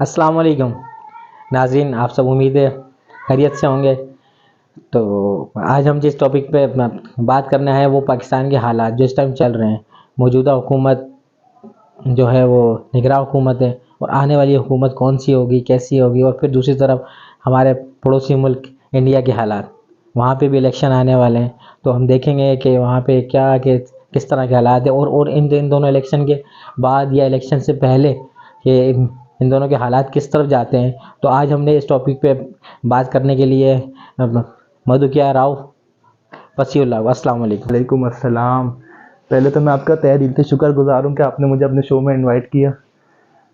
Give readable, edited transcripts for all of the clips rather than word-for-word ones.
अस्सलाम वालेकुम नाज़रीन, आप सब उम्मीद है खैरियत से होंगे। तो आज हम जिस टॉपिक पे बात करना है वो पाकिस्तान के हालात जो इस टाइम चल रहे हैं। मौजूदा हुकूमत जो है वो निगरान हुकूमत है, और आने वाली हुकूमत कौन सी होगी, कैसी होगी। और फिर दूसरी तरफ हमारे पड़ोसी मुल्क इंडिया के हालात, वहाँ पे भी इलेक्शन आने वाले हैं। तो हम देखेंगे कि वहाँ पे क्या कि किस तरह के हालात है, और इन दोनों इलेक्शन के बाद या इलेक्शन से पहले कि इन दोनों के हालात किस तरफ जाते हैं। तो आज हमने इस टॉपिक पे बात करने के लिए मधु किया राव वसीउल्लाह को अस्सलाम वालेकुम। वालेकुम अस्सलाम। पहले तो मैं आपका तहे दिल से शुक्रगुजार हूँ कि आपने मुझे अपने शो में इनवाइट किया।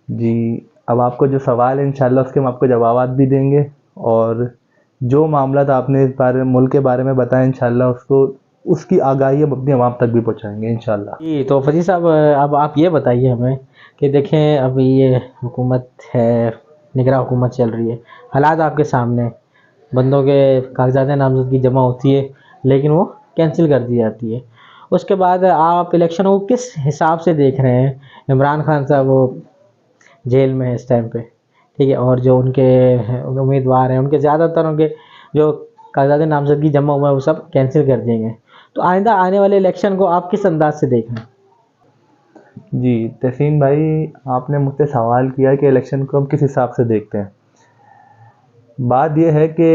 जी, अब आपको जो सवाल है इंशाल्लाह उसके हम आपको जवाबात भी देंगे, और जो मामला था आपने इस बारे में मुल्क के बारे में बताया इंशाल्लाह उसको उसकी आगाही हम अपनी आवाम तक भी पहुँचाएंगे इंशाल्लाह। जी, तो फजी साहब, अब आप ये बताइए हमें कि देखें अभी ये हुकूमत है, निगरान हुकूमत चल रही है, हालात आपके सामने, बंदों के कागजात नामजदगी जमा होती है लेकिन वो कैंसिल कर दी जाती है। उसके बाद आप इलेक्शन को किस हिसाब से देख रहे हैं? इमरान खान साहब वो जेल में है इस टाइम पे, ठीक है, और जो उनके उम्मीदवार हैं उनके ज़्यादातर उनके जो कागजात नामजदगी जमा हुआ है वो सब कैंसिल कर दिए गए। तो आइंदा आने वाले इलेक्शन को आप किस अंदाज से देख रहे हैं? जी तहसीन भाई, आपने मुझसे सवाल किया कि इलेक्शन को हम किस हिसाब से देखते हैं। बात यह है कि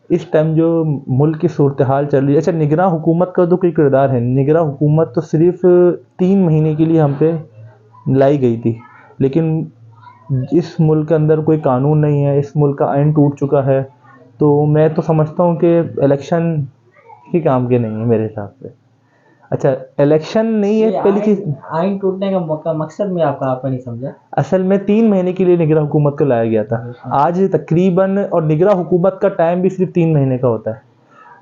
इस टाइम जो मुल्क की सूरत हाल चल रही है, अच्छा निगरान हुकूमत का तो कोई किरदार है। निगरान हुकूमत तो सिर्फ 3 महीने के लिए हम पे लाई गई थी, लेकिन इस मुल्क के अंदर कोई कानून नहीं है, इस मुल्क का आइन टूट चुका है। तो मैं तो समझता हूँ कि इलेक्शन ही काम के नहीं है मेरे हिसाब से। अच्छा, इलेक्शन नहीं है ये पहली चीज़। आइन टूटने का मकसद में आपका नहीं समझा। असल में 3 महीने के लिए निगरान हुकूमत को लाया गया था। आज तकरीबन, और निगरान हुकूमत का टाइम भी सिर्फ 3 महीने का होता है।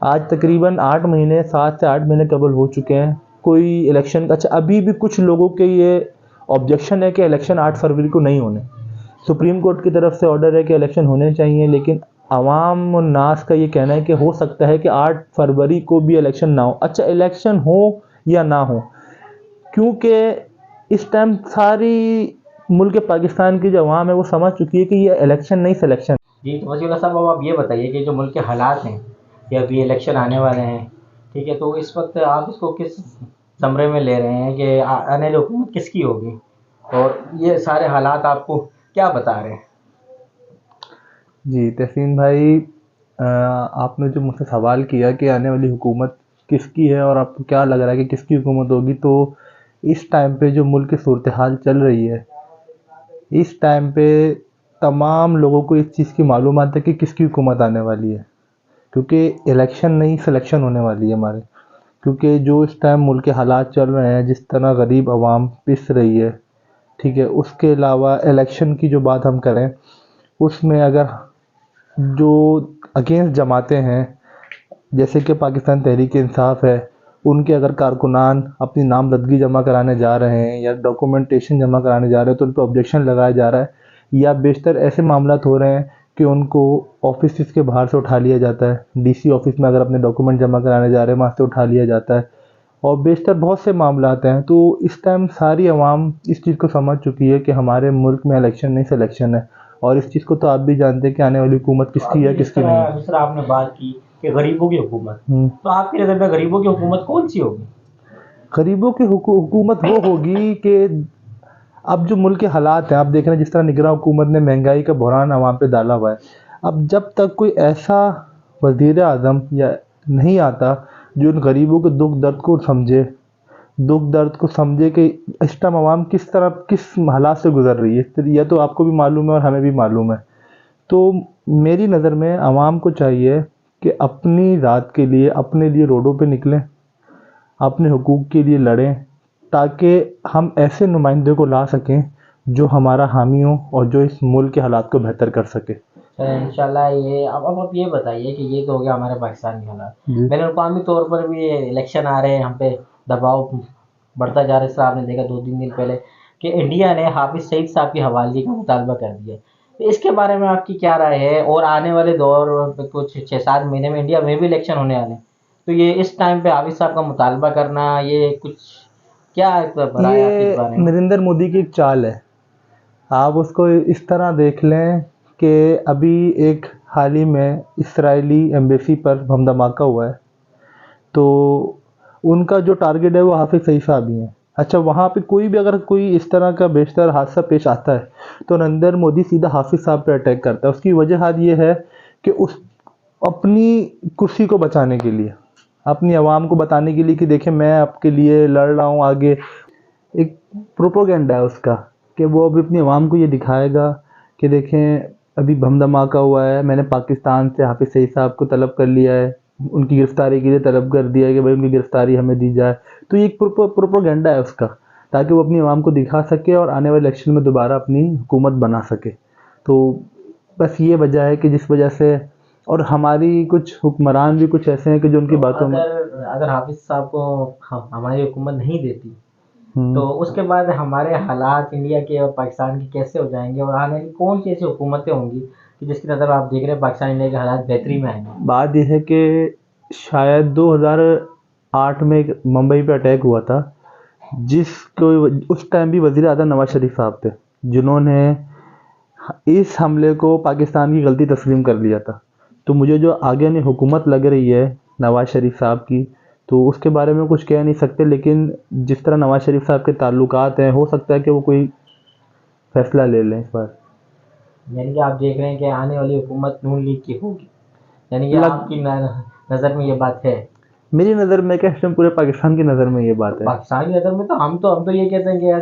आज तकरीबन 8 महीने, 7 से 8 महीने कबल हो चुके हैं। कोई इलेक्शन का, अच्छा अभी भी कुछ लोगों के ये ऑब्जेक्शन है कि इलेक्शन 8 फरवरी को नहीं होने। सुप्रीम कोर्ट की तरफ से ऑर्डर है कि इलेक्शन होने चाहिए, लेकिन अवाम और नास का ये कहना है कि हो सकता है कि 8 फरवरी को भी इलेक्शन ना हो। अच्छा, इलेक्शन हो या ना हो, क्योंकि इस टाइम सारी मुल्क पाकिस्तान की जो अवाम है वो समझ चुकी है कि ये इलेक्शन नहीं सिलेक्शन। जी, तो वसीला साहब, अब आप ये बताइए कि जो मुल्क के हालात हैं कि अभी इलेक्शन आने वाले हैं, ठीक है, तो इस वक्त आप इसको किस ज़मरे में ले रहे हैं कि आने वाली हुकूमत किसकी होगी, और ये सारे हालात आपको क्या बता रहे हैं? जी तहसीन भाई, आपने जो मुझसे सवाल किया कि आने वाली हुकूमत किसकी है और आपको क्या लग रहा है कि किसकी हुकूमत होगी, तो इस टाइम पे जो मुल्क की सूरत हाल चल रही है, इस टाइम पे तमाम लोगों को इस चीज़ की मालूमात है कि किसकी हुकूमत आने वाली है। क्योंकि इलेक्शन नहीं सिलेक्शन होने वाली है हमारे। क्योंकि जो इस टाइम मुल्क के हालात चल रहे हैं, जिस तरह गरीब आवाम पिस रही है, ठीक है, उसके अलावा इलेक्शन की जो बात हम करें, उसमें अगर जो अगेंस्ट जमाते हैं, जैसे कि पाकिस्तान तहरीक इंसाफ है, उनके अगर कारकुनान अपनी नामजदगी जमा कराने जा रहे हैं या डॉक्यूमेंटेशन जमा कराने जा रहे हैं तो उन पर ऑब्जेक्शन लगाया जा रहा है, या बेशतर ऐसे मामला हो रहे हैं कि उनको ऑफिस के बाहर से उठा लिया जाता है। डीसी ऑफिस में अगर अपने डॉक्यूमेंट जमा कराने जा रहे हैं वहाँ से उठा लिया जाता है, और बेशतर बहुत से मामला आते हैं। तो इस टाइम सारी आवाम इस चीज़ को समझ चुकी है कि हमारे मुल्क में इलेक्शन नहीं सिलेक्शन है। और इस चीज़ को तो आप भी जानते हैं कि आने वाली हुकूमत किसकी है किसकी नहीं है। दूसरा आपने बात की कि गरीबों की हुकूमत, हम्म। तो आपकी नज़र में गरीबों की हुकूमत कौन सी होगी? गरीबों की हुकूमत वो होगी कि अब जो मुल्क के हालात हैं, आप देख रहे हैं जिस तरह निगरान हुकूमत ने महंगाई का बहरान आवाम पे डाला हुआ है। अब जब तक कोई ऐसा वज़ीर आज़म या नहीं आता जो उन गरीबों के दुख दर्द को समझे, दुख दर्द को समझे कि इस टाइम आवाम किस तरह किस हालात से गुजर रही है, तो यह तो आपको भी मालूम है और हमें भी मालूम है। तो मेरी नज़र में आवाम को चाहिए कि अपनी रात के लिए अपने लिए रोडों पे निकलें, अपने हुकूक के लिए लड़ें, ताकि हम ऐसे नुमाइंदे को ला सकें जो हमारा हामी हो और जो इस मुल्क के हालात को बेहतर कर सके। इंशाल्लाह। ये अब आप ये बताइए कि ये तो हो गया हमारे पाकिस्तान के हालात, जी। मेरे अक़वामी तौर पर भी इलेक्शन आ रहे हैं, हम पे दबाव बढ़ता जा रहा है। जैसे आपने देखा 2-3 दिन पहले कि इंडिया ने हाफिज सईद साहब की हवालगी का मुतालबा कर दिया। तो इसके बारे में आपकी क्या राय है? और आने वाले दौर में कुछ 6-7 महीने में इंडिया में भी इलेक्शन होने वाले हैं, तो ये इस टाइम पे हाफिज साहब का मुतालबा करना, ये कुछ क्या राय है आपकी इस ये बारे में? नरेंद्र मोदी की एक चाल है आप उसको इस तरह देख लें कि अभी एक हाल ही में इसराइली एम्बेसी पर बम धमाका हुआ है, तो उनका जो टारगेट है वो हाफिज सईद साहब ही हैं। अच्छा, वहाँ पे कोई भी अगर कोई इस तरह का बेशतर हादसा पेश आता है तो नरेंद्र मोदी सीधा हाफिज साहब पे अटैक करता है। उसकी वजह ये है कि उस अपनी कुर्सी को बचाने के लिए, अपनी आवाम को बताने के लिए कि देखें मैं आपके लिए लड़ रहा हूँ आगे, एक प्रोपोगेंडा है उसका कि वो अभी अपनी आवाम को ये दिखाएगा कि देखें अभी बम धमाका हुआ है, मैंने पाकिस्तान से हाफिज सईद साहब को तलब कर लिया है, उनकी गिरफ्तारी के लिए तलब कर दिया है कि भाई उनकी गिरफ्तारी हमें दी जाए। तो ये एक प्रोपोगेंडा है उसका, ताकि वो अपनी आवाम को दिखा सके और आने वाले इलेक्शन में दोबारा अपनी हुकूमत बना सके। तो बस ये वजह है कि जिस वजह से, और हमारी कुछ हुक्मरान भी कुछ ऐसे हैं कि जो उनकी तो बातों में अगर हाफिज साहब को हमारी हुकूमत नहीं देती हम्म, तो उसके बाद हमारे हालात इंडिया के और पाकिस्तान के कैसे हो जाएंगे, और आने वाली कौन सी ऐसी हुकूमतें होंगी कि जिसकी नज़र आप देख रहे हैं पाकिस्तान इंडिया के हालात बेहतरी में आएंगे। बात यह है कि शायद 2008 में एक मुंबई पे अटैक हुआ था, जिसको उस टाइम भी वजीर आज़म नवाज शरीफ साहब थे, जिन्होंने इस हमले को पाकिस्तान की गलती तस्लीम कर लिया था। तो मुझे जो आगे ने हुकूमत लग रही है नवाज शरीफ साहब की, तो उसके बारे में कुछ कह नहीं सकते, लेकिन जिस तरह नवाज शरीफ साहब के ताल्लुकात हैं, हो सकता है कि वो कोई फैसला ले लें इस बार। यानी कि आप देख रहे हैं कि आने वाली हुकूमत नून लीग की होगी, यानी कि लग आपकी नज़र में ये बात है। मेरी नज़र में क्या, इस टाइम पूरे पाकिस्तान की नज़र में ये बात है। पाकिस्तान की नज़र में तो हम तो ये कहते हैं कि यार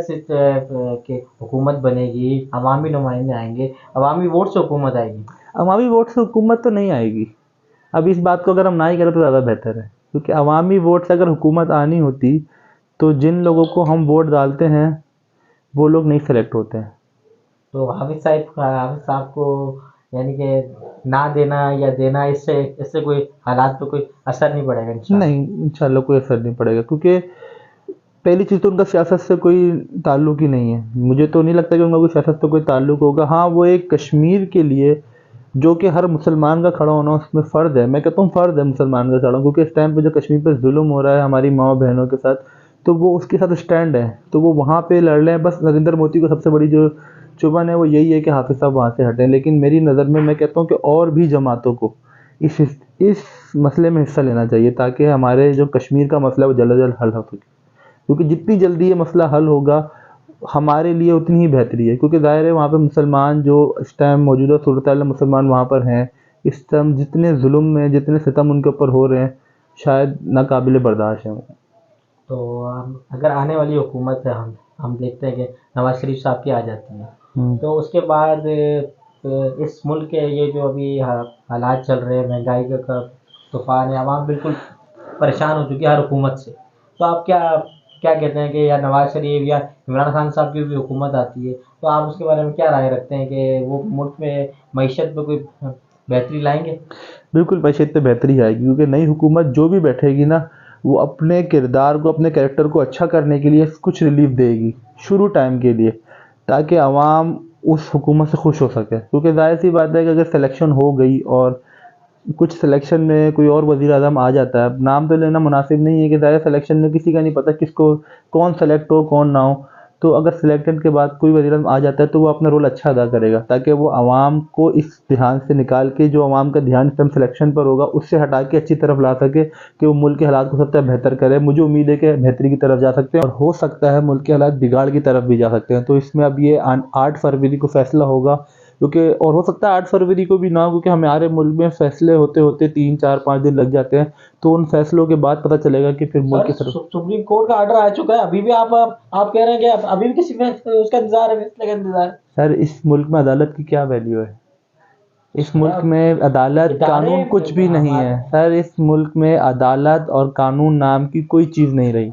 कि हुकूमत बनेगी, अवामी नुमाइंदे आएंगे, अवामी वोट से हुकूमत आएगी। अवामी वोट से हुकूमत तो नहीं आएगी। अब इस बात को अगर हम ना ही करें तो ज़्यादा बेहतर है, क्योंकि अवामी वोट से अगर हुकूमत आनी होती तो जिन लोगों को हम वोट डालते हैं वो लोग नहीं सेलेक्ट होते हैं। तो हाफिज साहब को यानी कि ना देना या देना, इससे इससे कोई हालात पे कोई असर नहीं पड़ेगा इंशाल्लाह। नहीं, इंशाल्लाह कोई असर नहीं पड़ेगा, क्योंकि पहली चीज़ तो उनका सियासत से कोई ताल्लुक ही नहीं है। मुझे तो नहीं लगता कि उनका कोई सियासत से कोई ताल्लुक होगा। हाँ, वो एक कश्मीर के लिए, जो कि हर मुसलमान का खड़ा होना उसमें फ़र्ज़ है, मैं कहता हूँ फ़र्ज़ है मुसलमान का खड़ा, क्योंकि इस टाइम पे जो कश्मीर पे जुल्म हो रहा है हमारी माँ बहनों के साथ, तो वो उसके साथ स्टैंड है, तो वो वहाँ पे लड़ रहे हैं। बस नरेंद्र मोदी को सबसे बड़ी जो चुभन है वो यही है कि हाफिज साहब वहाँ से हटें, लेकिन मेरी नज़र में मैं कहता हूँ कि और भी जमातों को इस मसले में हिस्सा लेना चाहिए, ताकि हमारे जो कश्मीर का मसला है वो जल्द अज जल्द हल हो सके। क्योंकि जितनी जल्दी ये मसला हल होगा हमारे लिए उतनी ही बेहतरी है, क्योंकि ज़ाहिर है वहाँ पे मुसलमान जो इस टाइम मौजूदा सूरत हाल में मुसलमान वहाँ पर हैं, इस टाइम जितने जुल्म में जितने सितम उनके ऊपर हो रहे हैं, शायद नाकाबिले बर्दाश्त हैं। तो अगर आने वाली हुकूमत है, हम देखते हैं कि नवाज शरीफ साहब की आ जाती है, तो उसके बाद इस मुल्क के ये जो अभी हालात चल रहे हैं, महंगाई का तूफान है, आवाम बिल्कुल परेशान हो चुकी है हर हुकूमत से। तो आप क्या क्या कहते हैं कि या नवाज शरीफ या इमरान खान साहब की भी हुकूमत आती है, तो आप उसके बारे में क्या राय रखते हैं कि वो मुल्क में मईशत में कोई बेहतरी लाएंगे? बिल्कुल मैशियत में बेहतरी आएगी, क्योंकि नई हुकूमत जो भी बैठेगी ना, वो अपने किरदार को, अपने कैरेक्टर को अच्छा करने के लिए कुछ रिलीफ देगी शुरू टाइम के लिए, ताकि आवाम उस हुकूमत से खुश हो सके। क्योंकि जाहिर सी बात है कि अगर सिलेक्शन हो गई और कुछ सिलेक्शन में कोई और वज़ीर आज़म आ जाता है, नाम तो लेना मुनासिब नहीं है कि ज़ाहिर सिलेक्शन में किसी का नहीं पता किसको, कौन सेलेक्ट हो कौन ना हो। तो अगर सिलेक्टेड के बाद कोई वज़ीर आज़म आ जाता है तो वो अपना रोल अच्छा अदा करेगा, ताकि वो आवाम को इस ध्यान से निकाल के, जो आवाम का ध्यान इस टाइम सिलेक्शन पर होगा उससे हटा के अच्छी तरफ ला सके, कि वो मुल्क के हालात को सबसे बेहतर करे। मुझे उम्मीद है कि बेहतरी की तरफ जा सकते हैं, और हो सकता है मुल्क के हालात बिगाड़ की तरफ भी जा सकते हैं। तो इसमें अब ये 8 फरवरी को फैसला होगा, क्योंकि और हो सकता है 8 फरवरी को भी ना हो, क्योंकि हमारे मुल्क में फैसले होते होते 3 4 5 दिन लग जाते हैं। तो उन फैसलों के बाद पता चलेगा कि फिर मुल्क की तरफ। सुप्रीम कोर्ट का ऑर्डर आ चुका है, अभी भी आप कह रहे हैं कि अभी भी किसी फैसले उसका इंतजार है, फैसले का इंतजार है। सर, इस मुल्क में अदालत की क्या वैल्यू है? इस मुल्क सर, में अदालत इदारे कानून कुछ भी नहीं है सर। इस मुल्क में अदालत और कानून नाम की कोई चीज़ नहीं रही।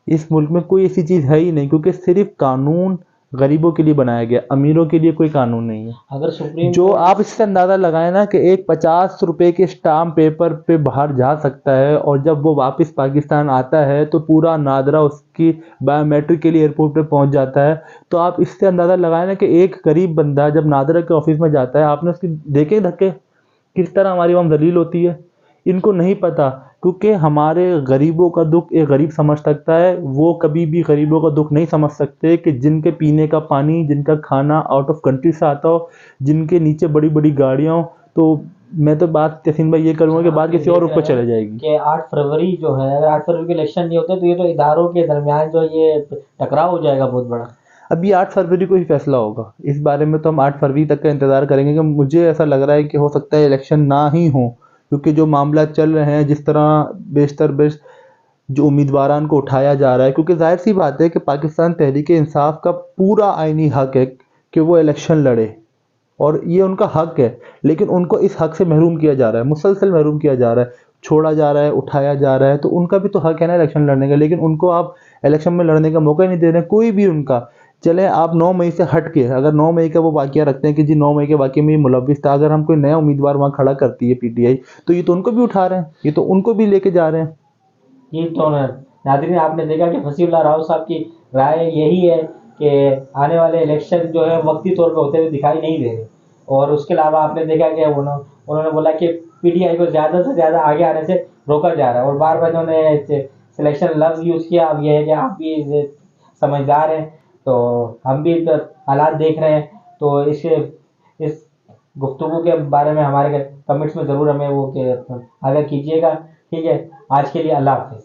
इस मुल्क में कोई ऐसी चीज़ है ही नहीं, क्योंकि सिर्फ कानून गरीबों के लिए बनाया गया, अमीरों के लिए कोई कानून नहीं है। अगर सुप्रीम जो कोर्ट आप इससे अंदाज़ा लगाएं ना कि एक 50 रुपए के स्टाम्प पेपर पे बाहर जा सकता है, और जब वो वापस पाकिस्तान आता है तो पूरा नादरा उसकी बायोमेट्रिक के लिए एयरपोर्ट पे पहुंच जाता है। तो आप इससे अंदाज़ा लगाएं ना कि एक गरीब बंदा जब नादरा के ऑफिस में जाता है, आपने उसकी देखे धक्के किस तरह हमारी आवाम जलील होती है। इनको नहीं पता क्योंकि हमारे गरीबों का दुख एक गरीब समझ सकता है, वो कभी भी गरीबों का दुख नहीं समझ सकते कि जिनके पीने का पानी, जिनका खाना आउट ऑफ कंट्री से आता हो, जिनके नीचे बड़ी बड़ी गाड़ियाँ हो। तो मैं तो बात तहसीन भाई ये करूँगा कि जहाँ बात पे किसी और देख ऊपर रहे हैं चले जाएगी। कि 8 फरवरी जो है, अगर 8 फरवरी के इलेक्शन नहीं होते तो ये तो इदारों के दरमियान जो ये टकराव हो जाएगा बहुत बड़ा। अभी 8 फरवरी को ही फैसला होगा इस बारे में, तो हम 8 फरवरी तक का इंतज़ार करेंगे कि मुझे ऐसा लग रहा है कि हो सकता है इलेक्शन ना ही हो, क्योंकि जो मामला चल रहे हैं, जिस तरह बेशतर बेश जो उम्मीदवारान को उठाया जा रहा है, क्योंकि जाहिर सी बात है कि पाकिस्तान तहरीक इंसाफ का पूरा आईनी हक है कि वो इलेक्शन लड़े, और ये उनका हक है। लेकिन उनको इस हक से महरूम किया जा रहा है, मुसलसल महरूम किया जा रहा है, छोड़ा जा रहा है, उठाया जा रहा है। तो उनका भी तो हक है ना इलेक्शन लड़ने का, लेकिन उनको आप इलेक्शन में लड़ने का मौका ही नहीं दे रहे हैं, कोई भी उनका। चले आप 9 मई से हट के अगर 9 मई का वो वाकया रखते हैं कि जी 9 मई के वाकये में ये मुलविस था, अगर हम कोई नया उम्मीदवार वहाँ खड़ा करती है पीटीआई, तो ये तो उनको भी उठा रहे हैं, ये तो उनको भी लेके जा रहे हैं। ये तो नाज़रीन, आपने देखा कि फसीउल्लाह राव साहब की राय यही है कि आने वाले इलेक्शन जो है वक्ती तौर पे होते हुए दिखाई नहीं दे रहे। और उसके अलावा आपने देखा कि उन्होंने बोला कि पीटीआई को ज़्यादा से ज़्यादा आगे आने से रोका जा रहा है, और बार बार उन्होंने सिलेक्शन लफ्ज़ यूज़ किया। अब यह है कि आप भी समझदार हैं, तो हम भी तो हालात देख रहे हैं, तो इस गुफ्तगू के बारे में हमारे कमेंट्स में ज़रूर हमें वो कि आगाह कीजिएगा। ठीक है, आज के लिए अल्लाह हाफ़िज़।